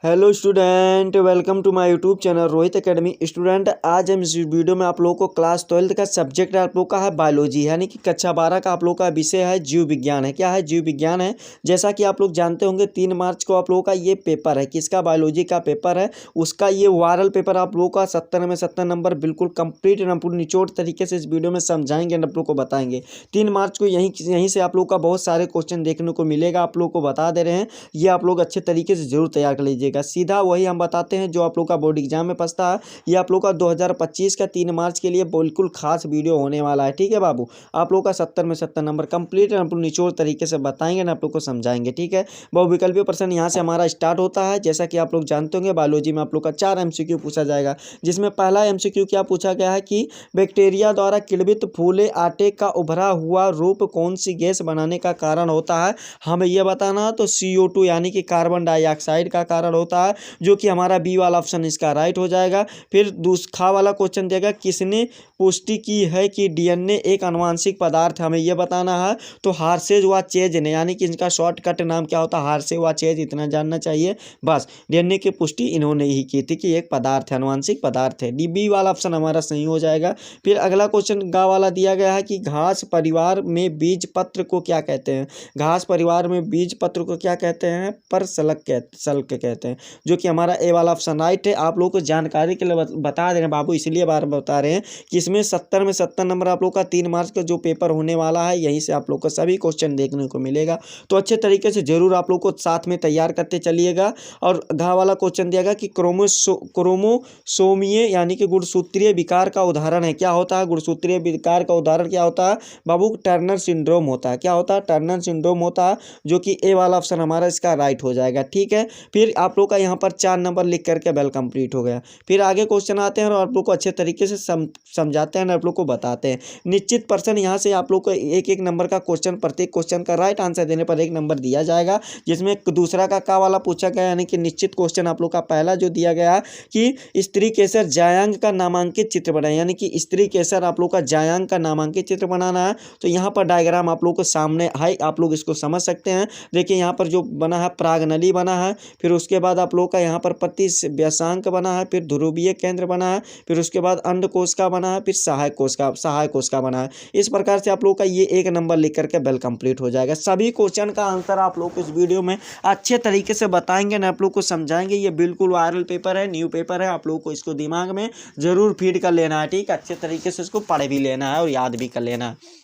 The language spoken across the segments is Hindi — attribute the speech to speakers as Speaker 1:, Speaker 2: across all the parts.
Speaker 1: Hello student, welcome to my YouTube channel Rohit Academy. Student, आज हम इस वीडियो में आप लोगों को क्लास 12 का सब्जेक्ट आप लोग का है बायोलॉजी, यानी कि कक्षा 12 का आप लोग का विषय है जीव विज्ञान है। क्या है? जीव विज्ञान है। जैसा कि आप लोग जानते होंगे 3 मार्च को आप लोगों का ये पेपर है। किसका? बायोलॉजी का पेपर है। उसका ये वायरल पेपर आप लोगों का 70 में 70 नंबर बिल्कुल कंप्लीट निचोड़ तरीके से इस वीडियो में समझाएंगे, आप लोग को बताएंगे। 3 मार्च को यहीं से आप लोग का बहुत सारे क्वेश्चन देखने को मिलेगा। आप लोग को बता दे रहे हैं, ये आप लोग अच्छे तरीके से जरूर तैयार कर लीजिएगा। सीधा वही हम बताते हैं जो आप लोग का बोर्ड एग्जाम में फंसता है। ये आप लोग का 2025 का 3 मार्च के लिए बिल्कुल खास वीडियो होने वाला है। ठीक है बाबू, आप लोग का 70 में 70 नंबर कंप्लीट हम लोग निचोड़ तरीके से बताएंगे ना, आप लोग को समझाएंगे। ठीक है, बहुविकल्पीय प्रश्न यहाँ से हमारा स्टार्ट होता है। जैसा कि आप लोग जानते होंगे बायोलॉजी में आप लोग का 4 MCQ पूछा जाएगा, जिसमें पहला MCQ क्या पूछा गया है कि बैक्टीरिया द्वारा किण्वित फूले आटे का उभरा हुआ रूप कौन सी गैस बनाने का कारण होता है। हमें यह बताना है। तो CO2 यानी कि कार्बन डाइऑक्साइड का कारण होता है, जो कि हमारा बी वाला ऑप्शन इसका राइट हो जाएगा। फिर दूसरा वाला क्वेश्चन देगा, किसने पुष्टि की है कि DNA एक आनुवांशिक पदार्थ है। हमें यह बताना है। तो हार्शेज व चेज ने, यानी कि इनका शॉर्टकट नाम क्या होता है, हार्शे व चेज, इतना जानना चाहिए बस। DNA की पुष्टि इन्होंने ही की थी कि एक पदार्थ है, आनुवांशिक पदार्थ है। बी वाला ऑप्शन हमारा सही हो जाएगा। फिर अगला क्वेश्चन गा वाला दिया गया है कि घास परिवार में बीज पत्र को क्या कहते हैं। घास परिवार में बीज पत्र को क्या कहते हैं? परसलक कहते हैं, जो कि हमारा ए वाला ऑप्शन राइट है। आप लोग को जानकारी के लिए बता दे रहे हैं बाबू, इसलिए बार बता रहे हैं कि इसमें 70 में 70 नंबर आप लोग का 3 मार्च का जो पेपर होने वाला है, यहीं से आप लोग को सभी क्वेश्चन देखने को मिलेगा। तो अच्छे तरीके से जरूर आप लोग को साथ में तैयार करते चलिएगा। और घा वाला क्वेश्चन दिया गया कि क्रोमोसोमीय यानी कि गुणसूत्रीय विकार का उदाहरण है। क्या होता है गुणसूत्रीय विकार का उदाहरण? क्या होता है बाबू? टर्नर सिंड्रोम होता है। क्या होता है? टर्नर सिंड्रोम होता है, जो कि ए वाला ऑप्शन हमारा इसका राइट हो जाएगा। ठीक है, फिर आप लोग का यहाँ पर 4 नंबर लिख करके बेल कंप्लीट हो गया। फिर आगे क्वेश्चन आते हैं और आप लोग को अच्छे तरीके से समझाते हैं, आप लोग को बताते हैं। निश्चित पर्सन, यहाँ से आप लोग को एक एक नंबर का क्वेश्चन, प्रत्येक क्वेश्चन का राइट आंसर देने पर 1 नंबर दिया जाएगा। जिसमें दूसरा का वाला पूछा गया, यानी कि निश्चित क्वेश्चन आप लोग का पहला जो दिया गया कि स्त्री केसर जायांग का नामांकित चित्र बनाए, यानी कि स्त्री केसर आप लोग का जायांग का नामांकित चित्र बनाना है। तो यहाँ पर डायग्राम आप लोग को सामने है, आप लोग इसको समझ सकते हैं। देखिए यहाँ पर जो बना है प्रागनली बना है, फिर उसके बाद आप लोग का यहाँ पर प्रतिव्यासांक बना है, फिर ध्रुवीय केंद्र बना है, फिर उसके बाद अंडकोश का बना है, फिर सहायक कोश का बना है। इस प्रकार से आप लोग का ये 1 नंबर लिख करके बेल कंप्लीट हो जाएगा। सभी क्वेश्चन का आंसर आप लोग को इस वीडियो में अच्छे तरीके से बताएंगे ना, आप लोग को समझाएंगे। ये बिल्कुल वायरल पेपर है, न्यू पेपर है। आप लोग को इसको दिमाग में जरूर फीड कर लेना है। ठीक, अच्छे तरीके से इसको पढ़ भी लेना है और याद भी कर लेना है।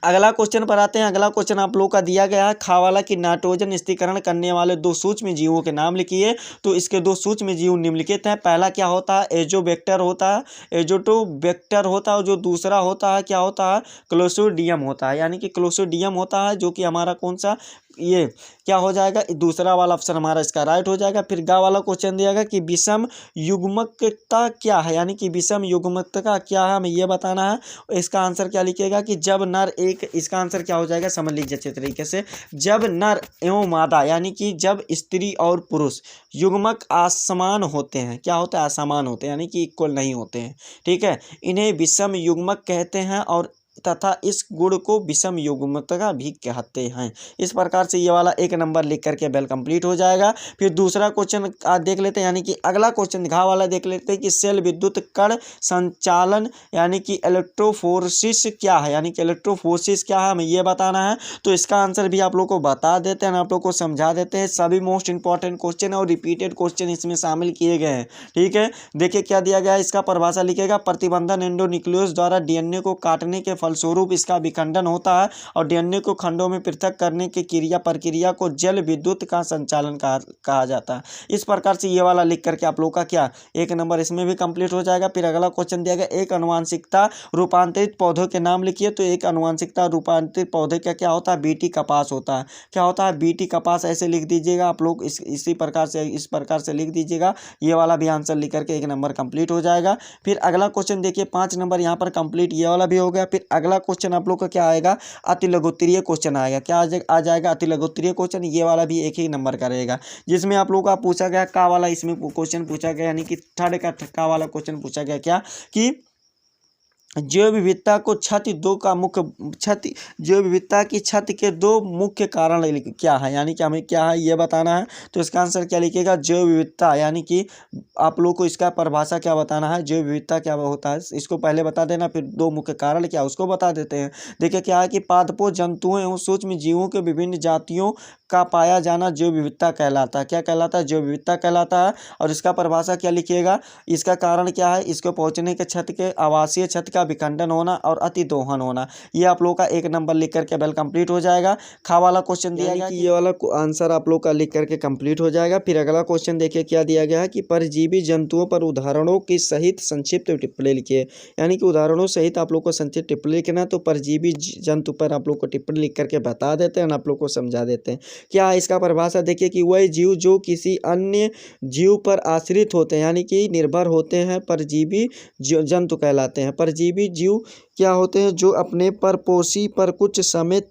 Speaker 1: अगला क्वेश्चन पर आते हैं। अगला क्वेश्चन आप लोग का दिया गया है, खावाला की नाइट्रोजन स्थिरीकरण करने वाले 2 सूक्ष्म जीवों के नाम लिखिए। तो इसके 2 सूक्ष्म जीव निम्नलिखित हैं। पहला क्या होता है? एजोबैक्टर होता है, एजोटोबैक्टर होता है। और जो दूसरा होता है क्या होता है? क्लोस्ट्रिडियम होता है, यानी कि क्लोस्ट्रिडियम होता है, जो कि हमारा कौन सा, ये क्या हो जाएगा? दूसरा वाला ऑप्शन हमारा इसका राइट हो जाएगा। फिर गा वाला क्वेश्चन दिया गया कि विषम युग्मकता क्या है, यानी कि विषम युग्मकता क्या है, हमें यह बताना है। इसका आंसर क्या लिखिएगा कि जब नर एक, इसका आंसर क्या हो जाएगा समझ लीजिए अच्छे तरीके से। जब नर एवं मादा, यानी कि जब स्त्री और पुरुष युग्मक असमान होते हैं। क्या होता है? असमान होते हैं, यानी कि इक्वल नहीं होते हैं। ठीक है, इन्हें विषम युग्मक कहते हैं, और तथा इस गुण को विषम युग्मकता भी कहते हैं। इस प्रकार से ये वाला 1 नंबर लिख करके बेल कंप्लीट हो जाएगा। फिर दूसरा क्वेश्चन देख लेते हैं, यानी कि अगला क्वेश्चन घा वाला देख लेते हैं कि सेल विद्युत कण संचालन यानी कि इलेक्ट्रोफोरेसिस क्या है, यानी कि इलेक्ट्रोफोरेसिस क्या है, हमें ये बताना है। तो इसका आंसर भी आप लोग को बता देते हैं, आप लोग को समझा देते हैं। सभी मोस्ट इंपॉर्टेंट क्वेश्चन और रिपीटेड क्वेश्चन इसमें शामिल किए गए हैं। ठीक है, देखिए क्या दिया गया है, इसका परिभाषा लिखेगा। प्रतिबंधन एंडोन्यूक्लियस द्वारा DNA को काटने के फलस्वरूप इसका विखंडन होता है, और DNA को खंडों में पृथक करने की प्रक्रिया को जल विद्युत का संचालन कहा जाता है। इस प्रकार से ये वाला लिख करके आप लोग का क्या 1 नंबर इसमें भी कंप्लीट हो जाएगा। फिर अगला क्वेश्चन दिया गया, एक अनुवांशिकता रूपांतरित पौधों के नाम लिखिए। तो एक अनुवांशिकता रूपांतरित पौधे का क्या होता है? BT कपास होता है। क्या होता है? BT कपास, ऐसे लिख दीजिएगा आप लोग। इसी प्रकार से, इस प्रकार से लिख दीजिएगा। ये वाला भी आंसर लिख करके 1 नंबर कंप्लीट हो जाएगा। फिर अगला क्वेश्चन देखिए 5 नंबर यहाँ पर कंप्लीट, ये वाला भी हो गया। फिर अगला क्वेश्चन आप लोग का क्या आएगा? अति लघुत्तरीय क्वेश्चन आएगा। क्या आ जाएगा? अति लघुत्तरीय क्वेश्चन। ये वाला भी 1 ही नंबर का रहेगा, जिसमें आप लोग का पूछा गया का वाला, इसमें क्वेश्चन पूछा गया, यानी कि थर्ड का वाला क्वेश्चन पूछा गया क्या कि जैव विविधता को क्षति दो का मुख्य क्षति जैव विविधता की क्षति के दो मुख्य कारण क्या है, यानी कि हमें क्या है ये बताना है। तो इसका आंसर क्या लिखिएगा, जैव विविधता, यानी कि आप लोग को इसका परिभाषा क्या बताना है, जैव विविधता क्या होता है इसको पहले बता देना, फिर दो मुख्य कारण क्या उसको बता देते हैं। देखिए क्या है कि पादपों, जंतुओं एवं सूक्ष्म जीवों के विभिन्न जातियों का पाया जाना जैव विविधता कहलाता है। क्या कहलाता है, जैव विविधता कहलाता है। और इसका परिभाषा क्या लिखिएगा, इसका कारण क्या है, इसको पहुंचने के छत के आवासीय छत का विखंडन होना और अतिदोहन होना। ये आप लोग का 1 नंबर लिख करके वेल कंप्लीट हो जाएगा। खा वाला क्वेश्चन दिया गया कि ये वाला आंसर आप लोग का लिख करके कंप्लीट हो जाएगा। फिर अगला क्वेश्चन देखिए क्या दिया गया है कि परजीवी जंतुओं पर उदाहरणों की सहित संक्षिप्त टिप्पणी लिखिए, यानी कि उदाहरणों सहित आप लोग को संक्षिप्त टिप्पणी लिखना। तो परजीवी जंतु पर आप लोग को टिप्पणी लिख करके बता देते हैं, आप लोग को समझा देते हैं। क्या है इसका परिभाषा, देखिए कि वह जीव जो किसी अन्य जीव पर आश्रित होते हैं, यानी कि निर्भर होते हैं, परजीवी जंतु कहलाते हैं। परजीवी जीव क्या होते हैं, जो अपने परपोषी पर कुछ समय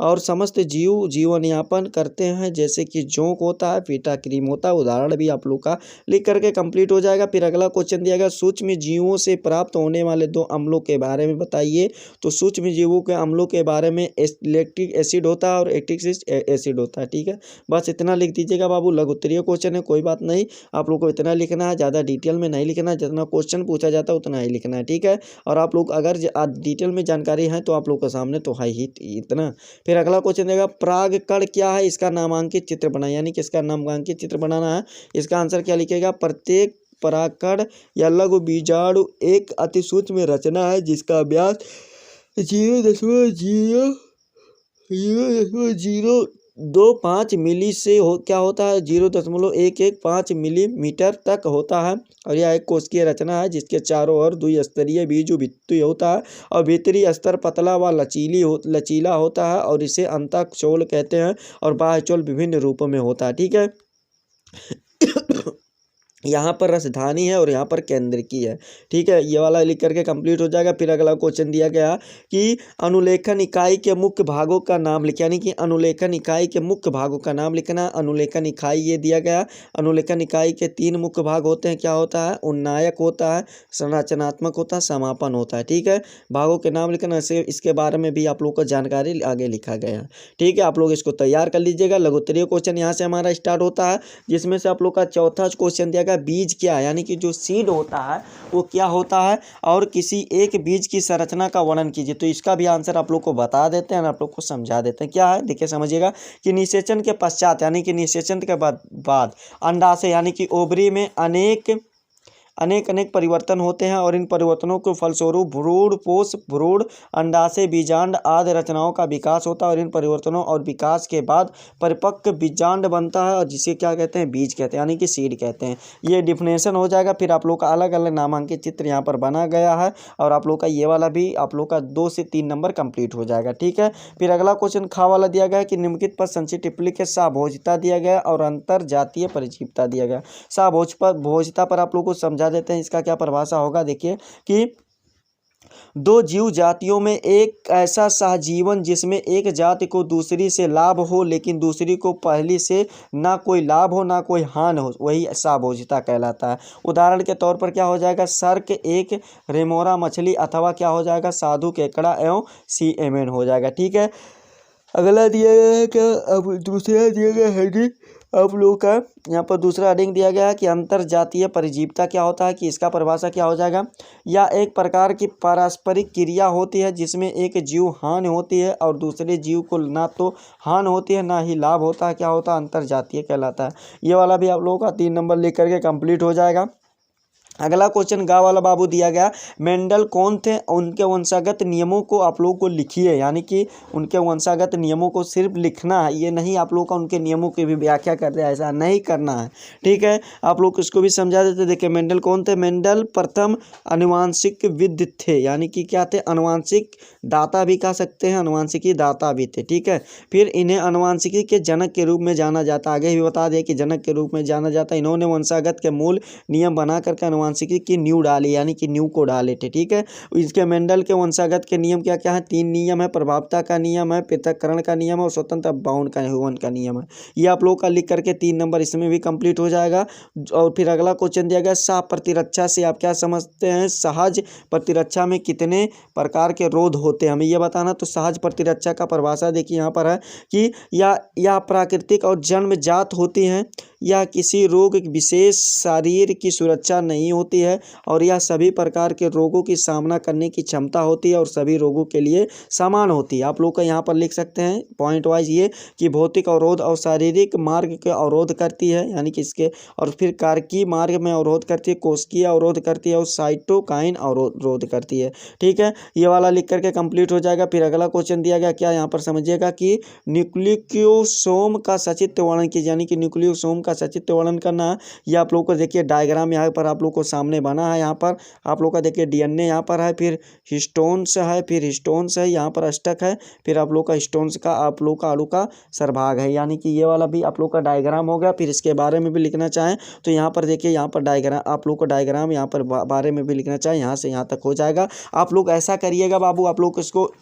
Speaker 1: और समस्त जीव जीवन यापन करते हैं, जैसे कि जोंक होता है, फीटा क्रीम होता है। उदाहरण भी आप लोग का लिख करके कंप्लीट हो जाएगा। फिर अगला क्वेश्चन दिया गया, सूक्ष्म जीवों से प्राप्त होने वाले 2 अम्लों के बारे में बताइए। तो सूक्ष्म जीवों के अम्लों के बारे में लैक्टिक एसिड होता है और एटिक एसिड होता है। ठीक है, बस इतना लिख दीजिएगा बाबू। लघुत्तरीय क्वेश्चन है, कोई बात नहीं, आप लोग को इतना लिखना है, ज़्यादा डिटेल में नहीं लिखना है, जितना क्वेश्चन पूछा जाता है उतना ही लिखना है। ठीक है, और आप लोग अगर डिटेल में जानकारी है तो आप लोग के सामने तो है ही इतना। फिर अगला क्वेश्चन देगा, परागकण क्या है, इसका नामांकित चित्र बनाए, यानी कि इसका नामांकित चित्र बनाना है। इसका आंसर क्या लिखेगा, प्रत्येक परागकण या लघु बीजाणु एक अति सूक्ष्म रचना है जिसका व्यास 0.025 मिली से क्या होता है, 0.115 मिलीमीटर तक होता है। और यह एक कोशिकीय रचना है जिसके चारों ओर द्विस्तरीय बीजोभित्ति होता है और भीतरी स्तर पतला व लचीला होता है और इसे अंतःचोल कहते हैं और बाह्यचोल विभिन्न रूपों में होता है। ठीक है, यहाँ पर राजधानी है और यहाँ पर केंद्र की है। ठीक है, ये वाला लिख करके कंप्लीट हो जाएगा। फिर अगला क्वेश्चन दिया गया कि अनुलेखन इकाई के मुख्य भागों का नाम लिख, यानी कि अनुलेखन इकाई के मुख्य भागों का नाम लिखना। अनुलेखन इकाई ये दिया गया। अनुलेखन इकाई के 3 मुख्य भाग होते हैं, क्या होता है, उन्नायक होता है, संरचनात्मक होता है, समापन होता है। ठीक है, भागों के नाम लिखना, इसके बारे में भी आप लोग को जानकारी आगे लिखा गया है। ठीक है, आप लोग इसको तैयार कर लीजिएगा। लघुत्तरीय क्वेश्चन यहाँ से हमारा स्टार्ट होता है, जिसमें से आप लोग का चौथा क्वेश्चन दिया गया, बीज क्या है, यानी कि जो सीड होता है वो क्या होता है, और किसी एक बीज की संरचना का वर्णन कीजिए। तो इसका भी आंसर आप लोग को बता देते हैं, आप लोग को समझा देते हैं। क्या है, देखिए समझिएगा कि निषेचन के पश्चात, यानी कि निषेचन के बाद अंडाशय यानी कि ओवरी में अनेक परिवर्तन होते हैं और इन परिवर्तनों के फलस्वरूप भ्रूण, पोष, भ्रूण, अंडाशय, बीजांड आदि रचनाओं का विकास होता है और इन परिवर्तनों और विकास के बाद परिपक्व बीजांड बनता है और जिसे क्या कहते हैं, बीज कहते हैं, यानी कि सीड कहते हैं। ये डिफिनेशन हो जाएगा। फिर आप लोग का अलग अलग नामांकित चित्र यहाँ पर बना गया है और आप लोग का ये वाला भी आप लोग का 2 से 3 नंबर कंप्लीट हो जाएगा। ठीक है, फिर अगला क्वेश्चन खा वाला दिया गया कि निम्नलिखित पर संचित टिप्पणी के साभोजता दिया गया और अंतर जातीय परिजीवता दिया गया। साभोजता पर आप लोग को समझा देते हैं, इसका क्या परिभाषा होगा। देखिए कि 2 जीव जातियों में एक ऐसा सहजीवन जिसमें एक जाति को दूसरी से लाभ हो लेकिन दूसरी को पहली से ना कोई लाभ हो ना कोई हानि हो, वही साभोजता कहलाता है। उदाहरण के तौर पर क्या हो जाएगा, सर्क एक रेमोरा मछली अथवा क्या हो जाएगा, साधु केकड़ा एवं सी एमेन हो जाएगा। ठीक है, अगला दिया गया है क्या, अब दूसरा दिया गया है कि आप लोगों का यहाँ पर दूसरा हेडिंग दिया गया है कि अंतर जातीय परिजीवता क्या होता है, कि इसका परिभाषा क्या हो जाएगा। या एक प्रकार की पारस्परिक क्रिया होती है जिसमें एक जीव हानि होती है और दूसरे जीव को ना तो हानि होती है ना ही लाभ होता है, क्या होता है, अंतर जातीय कहलाता है। ये वाला भी आप लोगों का 3 नंबर लिख करके कंप्लीट हो जाएगा। अगला क्वेश्चन गा वाला बाबू दिया गया, मेंडल कौन थे, उनके वंशागत नियमों को आप लोगों को लिखिए, यानी कि उनके वंशागत नियमों को सिर्फ लिखना है, ये नहीं आप लोग का उनके नियमों की भी व्याख्या कर दे, ऐसा नहीं करना है। ठीक है, आप लोग इसको भी समझा देते। देखिए मेंडल कौन थे, मेंडल प्रथम अनुवांशिक विद थे, यानी कि क्या थे, अनुवांशिक दाता भी कह सकते हैं, अनुवांशिकी दाता भी थे। ठीक है, फिर इन्हें अनुवांशिकी के जनक के रूप में जाना जाता, आगे भी बता दिया कि जनक के रूप में जाना जाता। इन्होंने वंशागत के मूल नियम बना करके आनुवांशिकी की नींव डाली, यानी कि नींव को डाले थे। ठीक है, इसके मेंडल के वंशागत के नियम क्या क्या है? 3 नियम है, प्रभावता का नियम है, पृथक्करण का नियम है और स्वतंत्र बाउंड का नियम है। ये आप लोग का लिख करके 3 नंबर इसमें भी कंप्लीट हो जाएगा। और फिर अगला क्वेश्चन दिया गया, सह प्रतिरक्षा से आप क्या समझते हैं? सहज प्रतिरक्षा में कितने प्रकार के रोध होते हैं, हमें ये बताना। तो सहज प्रतिरक्षा का परिभाषा देखिए यहाँ पर है कि या प्राकृतिक और जन्मजात होती हैं, या किसी रोग विशेष शरीर की सुरक्षा नहीं होती है, और यह सभी प्रकार के रोगों की सामना करने की क्षमता होती है और सभी रोगों के लिए समान होती है। आप लोग का यहाँ पर लिख सकते हैं पॉइंट वाइज ये कि भौतिक अवरोध और शारीरिक मार्ग के अवरोध करती है, यानी कि इसके, और फिर कारकी मार्ग में अवरोध करती है, कोशिकीय अवरोध करती है और साइटोकाइन अवरोध करती है। ठीक है, ये वाला लिख करके कंप्लीट हो जाएगा। फिर अगला क्वेश्चन दिया गया, क्या यहाँ पर समझिएगा कि न्यूक्लियोसोम का सचित्र वर्णन कीजिए, यानी कि न्यूक्लियोसोम का सचित्र वर्णन करना है। ये आप लोग को देखिए डायग्राम यहाँ पर आप लोग को सामने बना है। यहाँ पर आप लोग का देखिए डीएनए यहाँ पर है, फिर हिस्टोन्स है, फिर हिस्टोन्स है, यहाँ पर अष्टक है, फिर आप लोग का हिस्टोन्स का आप लोग का अणु का सर्भाग है, यानी कि ये वाला भी आप लोग का डायग्राम हो गया। फिर इसके बारे में भी लिखना चाहें तो यहाँ पर देखिए, यहाँ पर डायग्राम आप लोग को डायग्राम यहाँ पर बारे में भी लिखना चाहें, यहाँ से यहाँ तक हो जाएगा। आप लोग ऐसा करिएगा बाबू, आप लोग इसको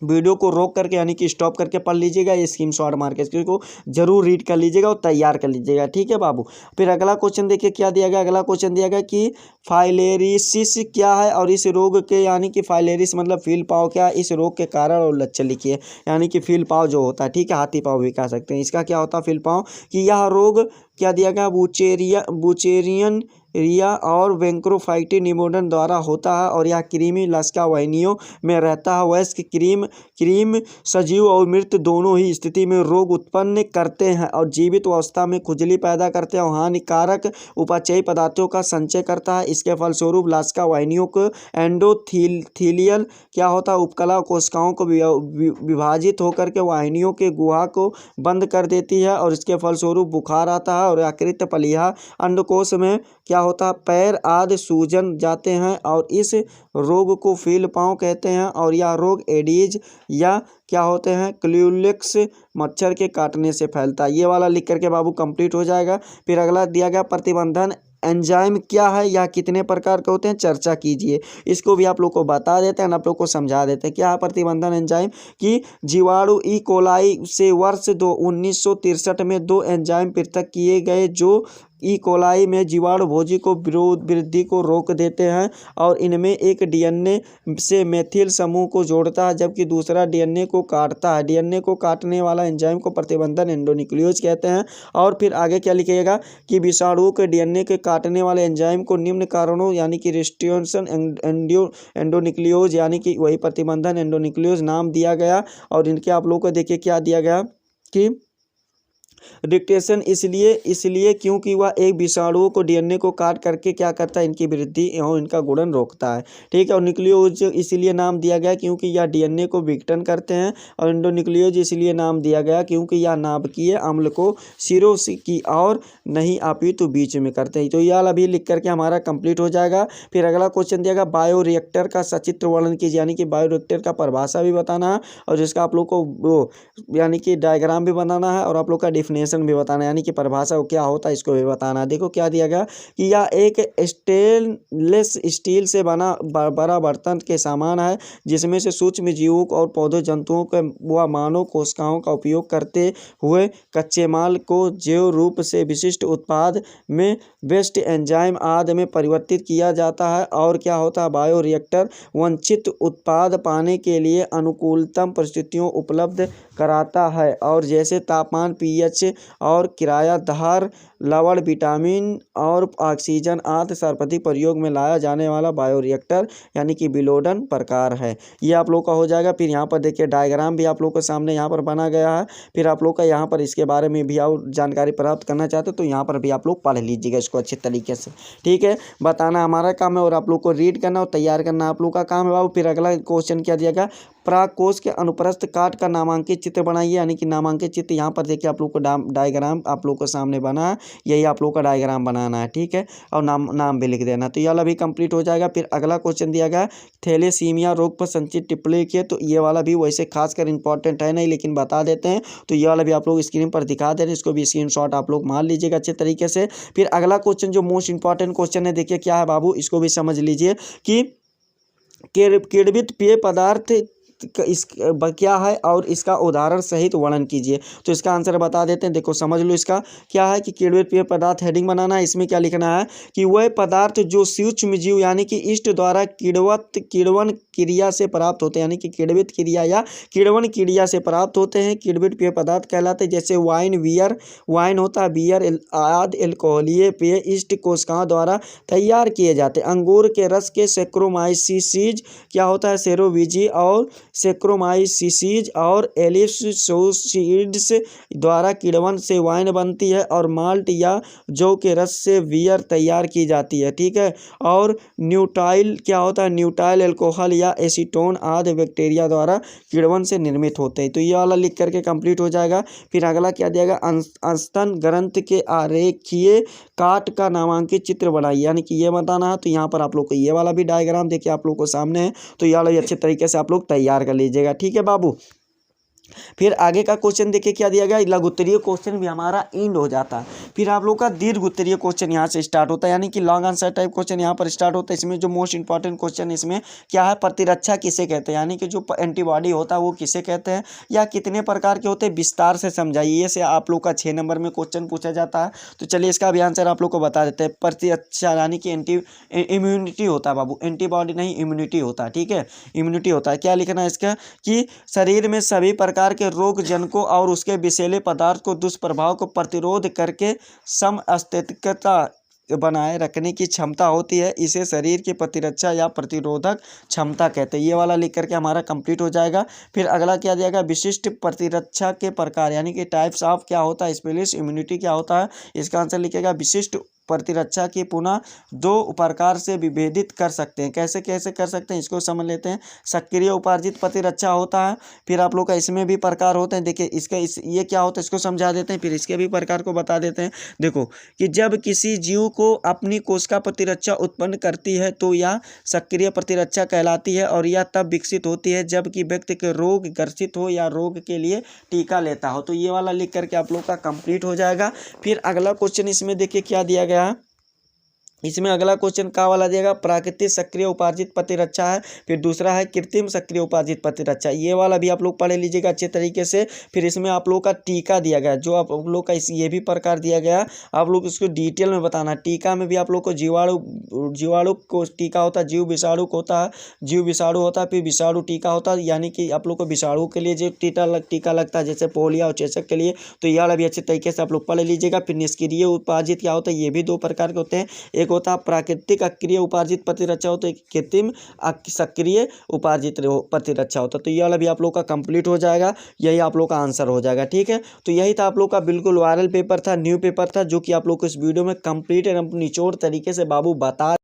Speaker 1: वीडियो को रोक करके यानी कि स्टॉप करके पढ़ लीजिएगा, ये स्क्रीन शॉट मार के इसको जरूर रीड कर लीजिएगा और तैयार कर लीजिएगा। ठीक है बाबू। फिर अगला क्वेश्चन देखिए क्या दिया गया। अगला क्वेश्चन दिया गया कि फाइलेरिसिस क्या है और इस रोग के, यानी कि फाइलेरिस मतलब फील पाव क्या है, इस रोग के कारण और लक्षण लिखिए। यानी कि फील पाव जो होता है, ठीक है, हाथी पाव भी कह सकते हैं, इसका क्या होता है फील पाव, कि यह रोग क्या दिया गया, बुचेरियन रिया और वेंक्रोफाइटी निमोडन द्वारा होता है और यह कृमि लसका वाहिनियों में रहता है। वयस्क क्रीम सजीव और मृत दोनों ही स्थिति में रोग उत्पन्न करते हैं और जीवित अवस्था में खुजली पैदा करते हैं और हानिकारक उपाचयी पदार्थों का संचय करता है। इसके फलस्वरूप लसका वाहिनियों को एंडोथीलियल क्या होता है, उपकला कोशिकाओं को विभाजित होकर के वाहिनियों के गुहा को बंद कर देती है और इसके फलस्वरूप बुखार आता है और यकृत पलिहा अंडकोश में क्या होता है, पैर आदि सूजन जाते हैं और इस रोग को फील पाँव कहते हैं। और यह रोग एडीज या क्या होते हैं, क्यूलेक्स मच्छर के काटने से फैलता है। ये वाला लिख करके बाबू कंप्लीट हो जाएगा। फिर अगला दिया गया प्रतिबंधन एंजाइम क्या है या कितने प्रकार के होते हैं, चर्चा कीजिए। इसको भी आप लोग को बता देते हैं, आप लोग को समझा देते हैं क्या है प्रतिबंधन एंजाइम, कि जीवाणु ई कोलाई से वर्ष 1963 में 2 एंजाइम पृथक किए गए जो ई कोलाई में जीवाणु भोजी को वृद्धि को रोक देते हैं और इनमें एक डीएनए से मेथिल समूह को जोड़ता है जबकि दूसरा डीएनए को काटता है। डीएनए को काटने वाला एंजाइम को प्रतिबंधन एंडोन्यूक्लियोज कहते हैं। और फिर आगे क्या लिखिएगा कि विषाणुओं के डीएनए के काटने वाले एंजाइम को निम्न कारणों यानी कि रिस्ट्रिक्शन एंडोन्यूक्लियोज यानी कि वही प्रतिबंधन एंडोन्यूक्लियोज नाम दिया गया। और इनके आप लोगों को देखिए क्या दिया गया कि डिक्टेशन इसलिए क्योंकि वह एक विषाणुओं को डीएनए को काट करके क्या करता है, इनकी वृद्धि और इनका गुणन रोकता है। ठीक है, और न्यूक्लियोज इसलिए नाम दिया गया क्योंकि यह डीएनए को विघटन करते हैं और एंडोन्यूक्लियोज इसलिए नाम दिया गया क्योंकि यह नाभिकीय अम्ल को सिरों की और नहीं अपितु बीच में करते हैं। तो यह अभी लिख करके हमारा कंप्लीट हो जाएगा। फिर अगला क्वेश्चन दिया गया बायोरिएक्टर का सचित्र वर्णन कीजिए, यानी कि बायोरिएक्टर का परिभाषा भी बताना है और जिसका आप लोग को वो यानी कि डायग्राम भी बनाना है और आप लोग का डेफिनेशन भी बताना है, यानी कि परिभाषा क्या होता है इसको भी बताना है। देखो क्या दिया गया कि यह एक स्टेनलेस स्टील से बना बड़ा बर्तन के समान है जिसमें से सूक्ष्म जीवों और पौधे जंतुओं के व मानव कोशिकाओं का उपयोग करते हुए कच्चे माल को जैव रूप से विशिष्ट उत्पाद में वेस्ट एंजाइम आदि में परिवर्तित किया जाता है। और क्या होता है, बायोरिएक्टर वांछित उत्पाद पाने के लिए अनुकूलतम परिस्थितियों उपलब्ध कराता है और जैसे तापमान, पीएच और किरायादार लवण, विटामिन और ऑक्सीजन आदि सर्वाधिक प्रयोग में लाया जाने वाला बायोरिएक्टर यानी कि बिलोडन प्रकार है। ये आप लोग का हो जाएगा। फिर यहाँ पर देखिए डायग्राम भी आप लोग के सामने यहाँ पर बना गया है। फिर आप लोग का यहाँ पर इसके बारे में भी और जानकारी प्राप्त करना चाहते हो तो यहाँ पर भी आप लोग पढ़ लीजिएगा इसको अच्छे तरीके से। ठीक है, बताना हमारा काम है और आप लोग को रीड करना और तैयार करना आप लोग का काम है बाबू। फिर अगला क्वेश्चन क्या दिया गया, पराग कोश के अनुप्रस्थ काट का नामांकित चित्र बनाइए, यानी कि नामांकित चित्र यहाँ पर देखिए आप लोग को डायग्राम आप लोग को सामने बना है, यही आप लोग का डायग्राम बनाना है, ठीक है, और नाम भी लिख देना। तो ये वाला भी कंप्लीट हो जाएगा। फिर अगला क्वेश्चन दिया गया थैलेसीमिया रोग पर संचित टिप्पणी लिखिए। तो ये वाला भी वैसे खासकर इंपॉर्टेंट है नहीं, लेकिन बता देते हैं। तो ये वाला भी आप लोग स्क्रीन पर दिखा दे रहे हैं, इसको भी स्क्रीनशॉट आप लोग मार लीजिएगा अच्छे तरीके से। फिर अगला क्वेश्चन जो मोस्ट इंपॉर्टेंट क्वेश्चन है, देखिए क्या है बाबू, इसको भी समझ लीजिए कि किण्वित पेय पदार्थ इस क्या है और इसका उदाहरण सहित वर्णन कीजिए। तो इसका आंसर बता देते हैं, देखो समझ लो इसका क्या है कि किण्वित पेय पदार्थ हेडिंग बनाना है। इसमें क्या लिखना है कि वह पदार्थ जो सूक्ष्म जीव यानी कि ईस्ट द्वारा किण्वन क्रिया से प्राप्त होते हैं, यानी कि किण्वित क्रिया या किण्वन क्रिया से प्राप्त होते हैं, किण्वित पेय पदार्थ कहलाते हैं। जैसे वाइन होता है, बियर आदि एल्कोहलीय पेय ईस्ट कोशिकाओं द्वारा तैयार किए जाते हैं। अंगूर के रस के सेक्रोमाइसिस क्या होता है, सेरोवीजी और सेक्रोमाइसिस और एलिप्सोसीड्स द्वारा किण्वन से वाइन बनती है, और माल्ट या जौ के रस से बियर तैयार की जाती है, ठीक है। और न्यूटाइल क्या होता है, न्यूटाइल अल्कोहल या एसीटोन आदि बैक्टीरिया द्वारा किण्वन से निर्मित होते हैं। तो ये वाला लिख करके कंप्लीट हो जाएगा। फिर अगला क्या दिया गया, स्तन ग्रंथ के आरेखीय काट का नामांकित चित्र बनाइए, यानी कि ये बताना है। तो यहाँ पर आप लोग को ये वाला भी डायग्राम देखिए आप लोग को सामने है, तो ये वाला भी अच्छे तरीके से आप लोग तैयार कर लीजिएगा, ठीक है बाबू। फिर आगे का क्वेश्चन देखिए क्या दिया गया, लघु उत्तरीय क्वेश्चन भी हमारा एंड हो जाता है। फिर आप लोग का दीर्घ उत्तरीय क्वेश्चन यहाँ से स्टार्ट होता है, यानी कि लॉन्ग आंसर टाइप क्वेश्चन यहाँ पर स्टार्ट होता है। इसमें जो मोस्ट इंपॉर्टेंट क्वेश्चन इसमें क्या है, प्रतिरक्षा किसे कहते हैं, यानी कि जो एंटीबॉडी होता है वो किसे कहते हैं, या कितने प्रकार के होते हैं, विस्तार से समझाइए। से आप लोग का 6 नंबर में क्वेश्चन पूछा जाता है। तो चलिए इसका भी आंसर आप लोग को बता देते हैं। प्रतिरक्षा यानी कि इम्यूनिटी होता है बाबू, एंटीबॉडी नहीं इम्यूनिटी होता है, ठीक है, इम्यूनिटी होता है। क्या लिखना है इसका कि शरीर में सभी प्रकार के रोग जनकों और उसके विषैले पदार्थ को दुष्प्रभाव को प्रतिरोध करके समअस्तित्वता बनाए रखने की क्षमता होती है, इसे शरीर की प्रतिरक्षा या प्रतिरोधक क्षमता कहते हैं। ये वाला लिख करके हमारा कंप्लीट हो जाएगा। फिर अगला क्या दिया गया, विशिष्ट प्रतिरक्षा के प्रकार, यानी कि टाइप्स ऑफ क्या होता है, स्पेशलिस्ट इम्यूनिटी क्या होता है। इसका आंसर लिखेगा विशिष्ट प्रतिरक्षा की पुनः 2 प्रकार से विभेदित कर सकते हैं। कैसे कैसे कर सकते हैं इसको समझ लेते हैं। सक्रिय उपार्जित प्रतिरक्षा होता है, फिर आप लोग का इसमें भी प्रकार होते हैं। देखिए ये क्या होता है इसको समझा देते हैं, फिर इसके भी प्रकार को बता देते हैं। देखो कि जब किसी जीव को अपनी कोशिका प्रतिरक्षा उत्पन्न करती है तो यह सक्रिय प्रतिरक्षा कहलाती है, और यह तब विकसित होती है जबकि व्यक्ति के रोग ग्रसित हो या रोग के लिए टीका लेता हो। तो ये वाला लिख करके आप लोग का कंप्लीट हो जाएगा। फिर अगला क्वेश्चन इसमें देखिए क्या दिया गया, इसमें अगला क्वेश्चन का वाला दिएगा, प्राकृतिक सक्रिय उपार्जित प्रतिरक्षा है। फिर दूसरा है कृत्रिम सक्रिय उपार्जित प्रतिरक्षा। ये वाला भी आप लोग पढ़ लीजिएगा अच्छे तरीके से। फिर इसमें आप लोग का टीका दिया गया, जो आप लोग का ये भी प्रकार दिया गया, आप लोग इसको डिटेल में बताना। टीका में भी आप लोग को जीवाणु को टीका होता है, जीव विषाणु को होता है, जीव विषाणु होता है, फिर विषाणु टीका होता है, यानी कि आप लोग को विषाणु के लिए जो टीका लगता है, जैसे पोलियो और चेचक के लिए। तो ये वाला भी अच्छे तरीके से आप लोग पढ़ लीजिएगा। फिर निष्क्रिय उपार्जित क्या होता है, ये भी 2 प्रकार के होते हैं। एक होता है प्राकृतिक अक्रिय उपार्जित प्रतिरक्षा होता है, कृत्रिम सक्रिय उपार्जित प्रतिरक्षा होता है। तो ये वाला भी आप लोग का कंप्लीट हो जाएगा, यही आप लोग का आंसर हो जाएगा, ठीक है। तो यही था आप लोग का बिल्कुल वायरल पेपर था, न्यू पेपर था, जो कि आप लोग को इस वीडियो में कंप्लीट एंड निचोड़ तरीके से बाबू बता